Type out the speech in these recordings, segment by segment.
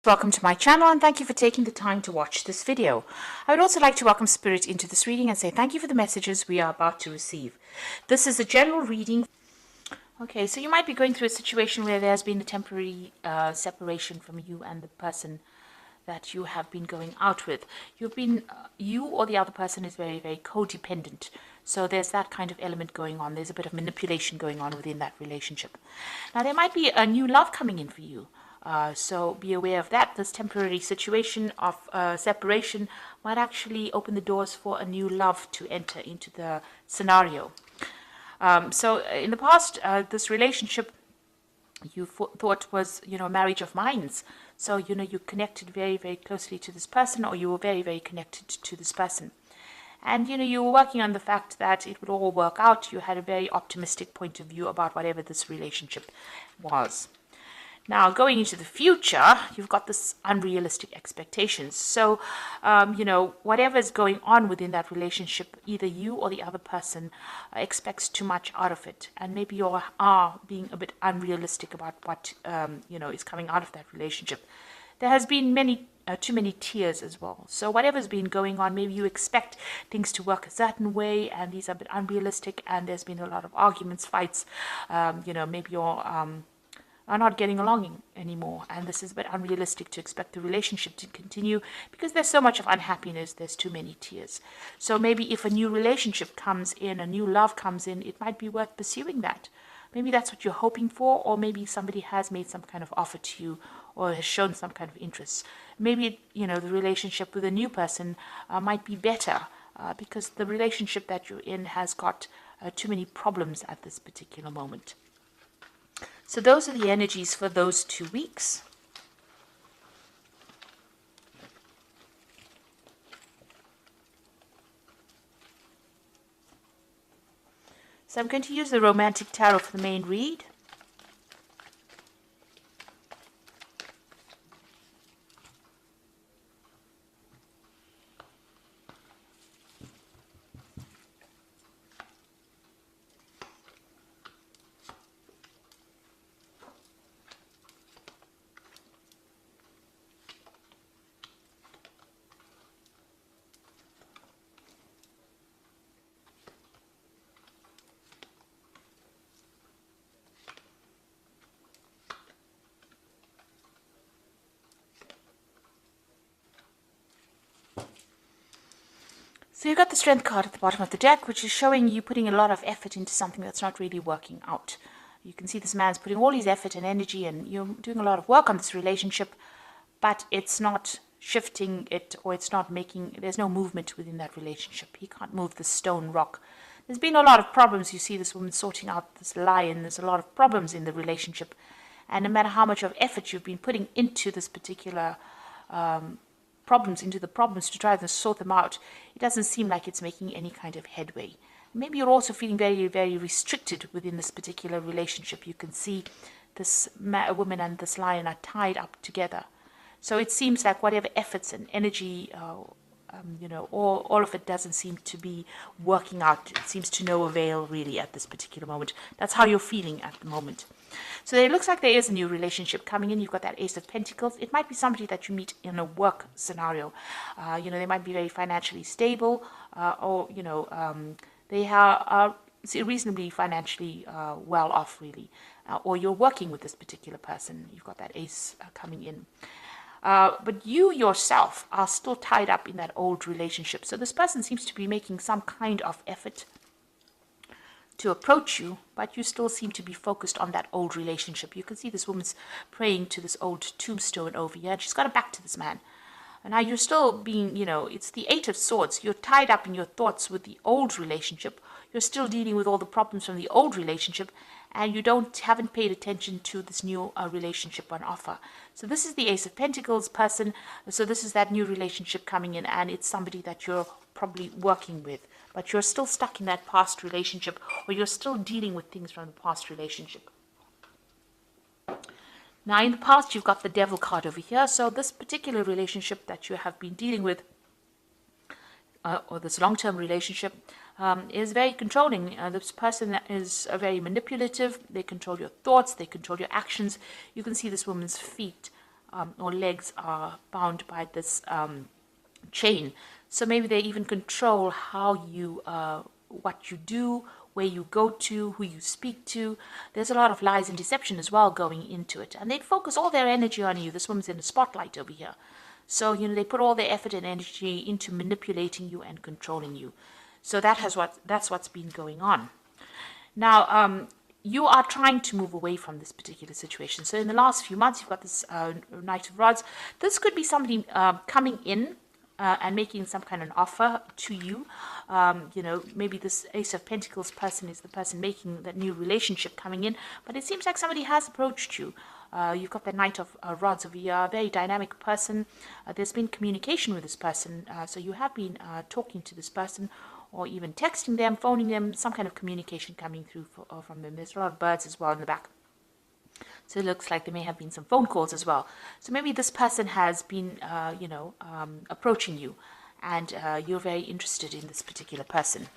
Welcome to my channel and thank you for taking the time to watch this video. I would also like to welcome Spirit into this reading and say thank you for the messages we are about to receive. This is a general reading. Okay, so you might be going through a situation where there's been a temporary separation from you and the person that you have been going out with. You or the other person is very, very codependent. So there's that kind of element going on. There's a bit of manipulation going on within that relationship. Now there might be a new love coming in for you. So be aware of that. This temporary situation of separation might actually open the doors for a new love to enter into the scenario. So in the past, this relationship you thought was, a marriage of minds. So, you connected very, very closely to this person, or you were very, very connected to this person. And, you were working on the fact that it would all work out. You had a very optimistic point of view about whatever this relationship was. Now, going into the future, you've got this unrealistic expectations. So, whatever is going on within that relationship, either you or the other person expects too much out of it. And maybe you are being a bit unrealistic about what, is coming out of that relationship. There has been too many tears as well. So whatever's been going on, maybe you expect things to work a certain way, and these are a bit unrealistic, and there's been a lot of arguments, fights. Maybe you're are not getting along anymore, and this is a bit unrealistic to expect the relationship to continue because there's so much of unhappiness, there's too many tears. So maybe if a new relationship comes in, a new love comes in, it might be worth pursuing that. Maybe that's what you're hoping for, or maybe somebody has made some kind of offer to you or has shown some kind of interest. Maybe, the relationship with a new person might be better because the relationship that you're in has got too many problems at this particular moment. So those are the energies for those 2 weeks. So I'm going to use the Romantic Tarot for the main read. So you've got the Strength card at the bottom of the deck, which is showing you putting a lot of effort into something that's not really working out. You can see this man's putting all his effort and energy, and you're doing a lot of work on this relationship, but it's not shifting it, or it's not there's no movement within that relationship. He can't move the stone rock. There's been a lot of problems. You see this woman sorting out this lion. There's a lot of problems in the relationship. And no matter how much of effort you've been putting into this particular problems to try to sort them out, it doesn't seem like it's making any kind of headway. Maybe you're also feeling very, very restricted within this particular relationship. You can see this woman and this lion are tied up together. So it seems like whatever efforts and energy, all of it doesn't seem to be working out. It seems to no avail really at this particular moment. That's how you're feeling at the moment. So it looks like there is a new relationship coming in. You've got that Ace of Pentacles. It might be somebody that you meet in a work scenario. They might be very financially stable, or they are reasonably financially well off, really. Or you're working with this particular person. You've got that Ace coming in. But you yourself are still tied up in that old relationship. So this person seems to be making some kind of effort to approach you, but you still seem to be focused on that old relationship. You can see this woman's praying to this old tombstone over here, and she's got her back to this man. And now you're still being, it's the Eight of Swords. You're tied up in your thoughts with the old relationship. You're still dealing with all the problems from the old relationship, and you haven't paid attention to this new relationship on offer. So this is the Ace of Pentacles person. So this is that new relationship coming in, and it's somebody that you're probably working with, but you're still stuck in that past relationship, or you're still dealing with things from the past relationship. Now, in the past, you've got the Devil card over here. So this particular relationship that you have been dealing with, or this long-term relationship, is very controlling. This person is very manipulative. They control your thoughts. They control your actions. You can see this woman's feet or legs are bound by this chain. So maybe they even control how you, what you do, where you go to, who you speak to. There's a lot of lies and deception as well going into it. And they focus all their energy on you. This woman's in the spotlight over here. So, they put all their effort and energy into manipulating you and controlling you. So that's what's been going on. Now, you are trying to move away from this particular situation. So in the last few months, you've got this Knight of Rods. This could be somebody coming in and making some kind of offer to you. Maybe this Ace of Pentacles person is the person making that new relationship coming in. But it seems like somebody has approached you. You've got the Knight of Rods over here, a very dynamic person. There's been communication with this person. So you have been talking to this person, or even texting them, phoning them, some kind of communication coming through from them. There's a lot of birds as well in the back. So it looks like there may have been some phone calls as well. So maybe this person has been, approaching you, and you're very interested in this particular person.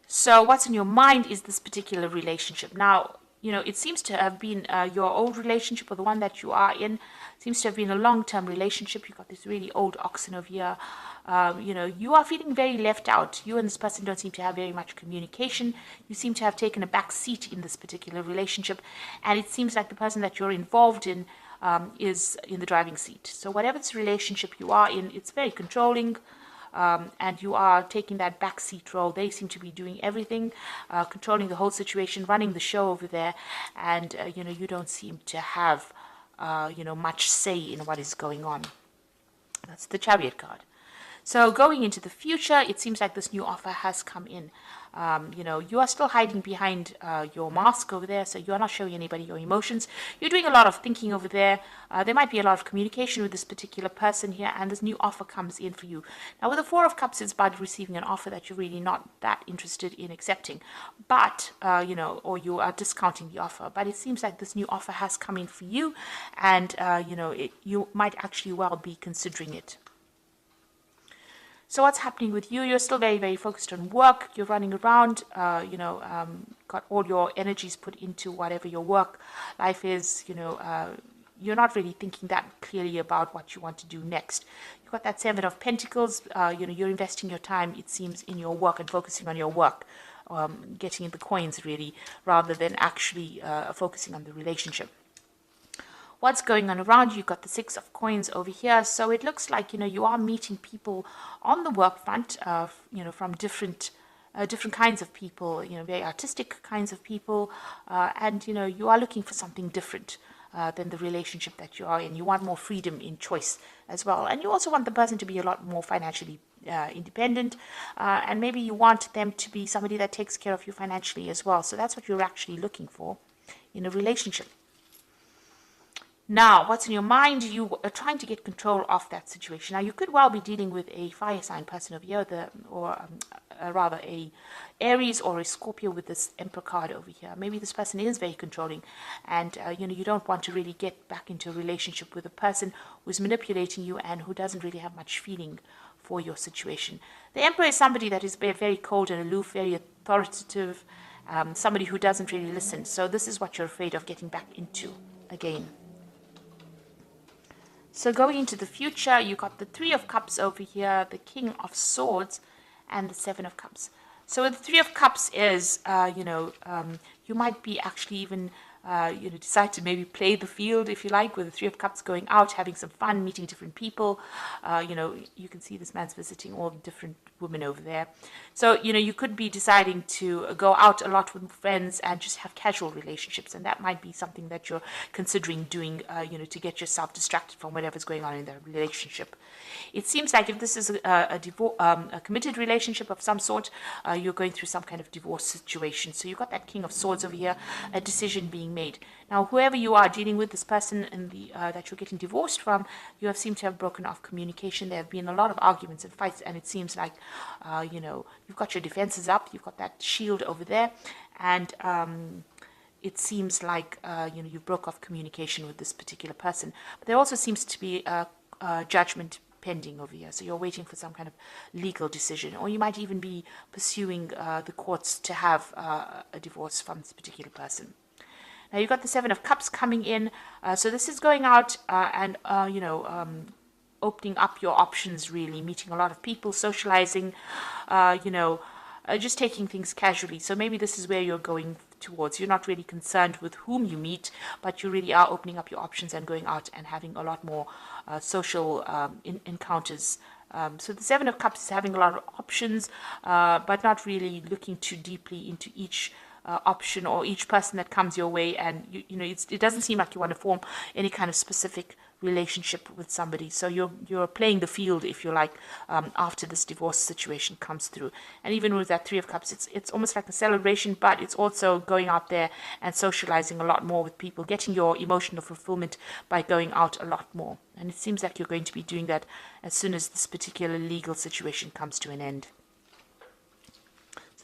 So what's in your mind is this particular relationship. Now, it seems to have been your old relationship, or the one that you are in, seems to have been a long-term relationship. You've got this really old oxen over here. You are feeling very left out. You and this person don't seem to have very much communication. You seem to have taken a back seat in this particular relationship. And it seems like the person that you're involved in is in the driving seat. So whatever this relationship you are in, it's very controlling. And you are taking that backseat role. They seem to be doing everything, controlling the whole situation, running the show over there, and you don't seem to have much say in what is going on. That's the Chariot card. So going into the future, it seems like this new offer has come in. You are still hiding behind your mask over there, so you are not showing anybody your emotions. You're doing a lot of thinking over there. There might be a lot of communication with this particular person here, and this new offer comes in for you. Now, with the Four of Cups, it's about receiving an offer that you're really not that interested in accepting, but, or you are discounting the offer. But it seems like this new offer has come in for you, and, you might actually well be considering it. So what's happening with you? You're still very, very focused on work. You're running around, got all your energies put into whatever your work life is. You're not really thinking that clearly about what you want to do next. You've got that Seven of Pentacles. You're investing your time, it seems, in your work and focusing on your work, getting in the coins, really, rather than actually focusing on the relationship. What's going on around you? You've got the Six of Coins over here. So it looks like, you are meeting people on the work front, from different kinds of people, very artistic kinds of people. And, you are looking for something different than the relationship that you are in. You want more freedom in choice as well. And you also want the person to be a lot more financially independent. And maybe you want them to be somebody that takes care of you financially as well. So that's what you're actually looking for in a relationship. Now, what's in your mind? You are trying to get control of that situation. Now, you could well be dealing with a fire sign person over here, or rather a Aries or a Scorpio with this Emperor card over here. Maybe this person is very controlling, and you don't want to really get back into a relationship with a person who's manipulating you and who doesn't really have much feeling for your situation. The Emperor is somebody that is very cold and aloof, very authoritative, somebody who doesn't really listen. So this is what you're afraid of getting back into again. So going into the future, you got the Three of Cups over here, the King of Swords, and the Seven of Cups. So the Three of Cups is, you might be actually even, decide to maybe play the field, if you like, with the Three of Cups, going out, having some fun, meeting different people. You can see this man's visiting all the different women over there. So, you could be deciding to go out a lot with friends and just have casual relationships. And that might be something that you're considering doing, to get yourself distracted from whatever's going on in the relationship. It seems like if this is a committed relationship of some sort, you're going through some kind of divorce situation. So you've got that King of Swords over here, a decision being made. Now, whoever you are dealing with, this person in that you're getting divorced from, you have seemed to have broken off communication. There have been a lot of arguments and fights, and it seems like, you've got your defenses up. You've got that shield over there, and it seems like, you broke off communication with this particular person. But there also seems to be a judgment pending over here. So you're waiting for some kind of legal decision, or you might even be pursuing the courts to have a divorce from this particular person. Now you've got the Seven of Cups coming in. So this is going out and, opening up your options, really, meeting a lot of people, socializing, just taking things casually. So maybe this is where you're going towards. You're not really concerned with whom you meet, but you really are opening up your options and going out and having a lot more social encounters. So the Seven of Cups is having a lot of options, but not really looking too deeply into each option or each person that comes your way. And it doesn't seem like you want to form any kind of specific relationship with somebody. So you're playing the field, if you like, after this divorce situation comes through. And even with that Three of Cups, it's almost like a celebration, but it's also going out there and socializing a lot more with people, getting your emotional fulfillment by going out a lot more. And it seems like you're going to be doing that as soon as this particular legal situation comes to an end.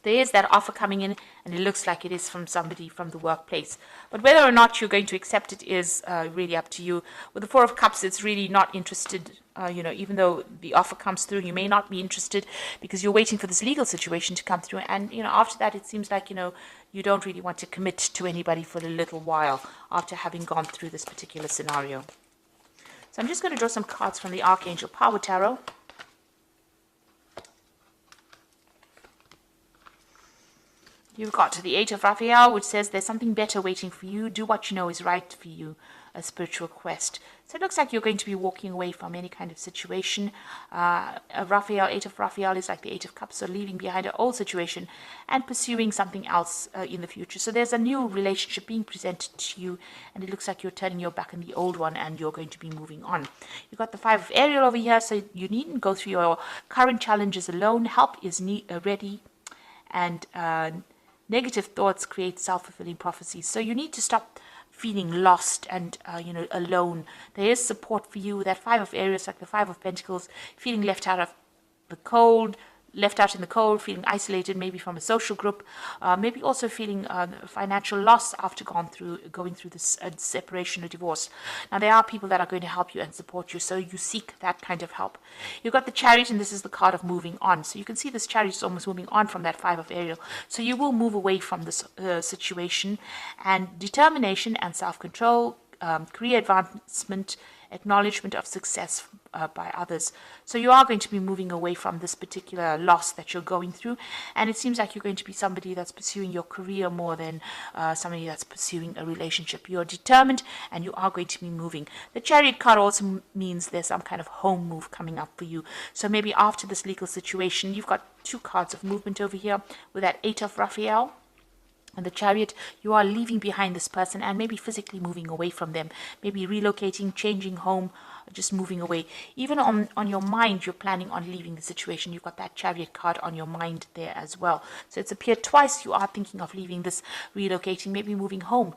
There is that offer coming in, and it looks like it is from somebody from the workplace. But whether or not you're going to accept it is really up to you. With the Four of Cups, it's really not interested. Even though the offer comes through, you may not be interested because you're waiting for this legal situation to come through. And, after that, it seems like, you don't really want to commit to anybody for a little while after having gone through this particular scenario. So I'm just going to draw some cards from the Archangel Power Tarot. You've got the Eight of Raphael, which says there's something better waiting for you. Do what you know is right for you, a spiritual quest. So it looks like you're going to be walking away from any kind of situation. Eight of Raphael is like the Eight of Cups, so leaving behind an old situation and pursuing something else in the future. So there's a new relationship being presented to you, and it looks like you're turning your back on the old one and you're going to be moving on. You've got the Five of Ariel over here, so you needn't go through your current challenges alone. Help is ready, and negative thoughts create self-fulfilling prophecies. So you need to stop feeling lost and, alone. There is support for you. That Five of Aries, like the Five of Pentacles, feeling left out in the cold, feeling isolated, maybe from a social group, maybe also feeling financial loss after going through this separation or divorce. Now, there are people that are going to help you and support you, so you seek that kind of help. You've got the Chariot, and this is the card of moving on. So you can see this Chariot is almost moving on from that Five of Ariel. So you will move away from this situation, and determination and self-control, career advancement, acknowledgement of success by others. So you are going to be moving away from this particular loss that you're going through, and it seems like you're going to be somebody that's pursuing your career more than somebody that's pursuing a relationship. You're determined and you are going to be moving. The Chariot card also means there's some kind of home move coming up for you. So maybe after this legal situation, you've got two cards of movement over here with that Eight of Raphael. And the Chariot, you are leaving behind this person and maybe physically moving away from them, maybe relocating, changing home, just moving away. Even on your mind, you're planning on leaving the situation. You've got that Chariot card on your mind there as well. So it's appeared twice. You are thinking of leaving this, relocating, maybe moving home,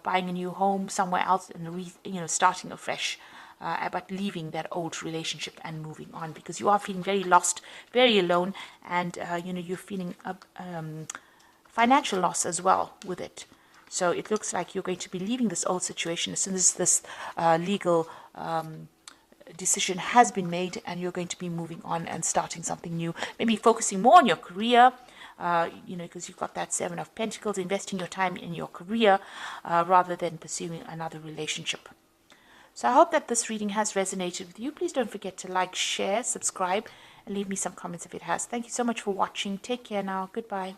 buying a new home somewhere else, and starting afresh. But leaving that old relationship and moving on, because you are feeling very lost, very alone, and you're feeling financial loss as well with it. So it looks like you're going to be leaving this old situation as soon as this legal decision has been made, and you're going to be moving on and starting something new, maybe focusing more on your career, because you've got that Seven of Pentacles, investing your time in your career rather than pursuing another relationship. So I hope that this reading has resonated with you. Please don't forget to like, share, subscribe, and leave me some comments if it has. Thank you so much for watching. Take care now. Goodbye.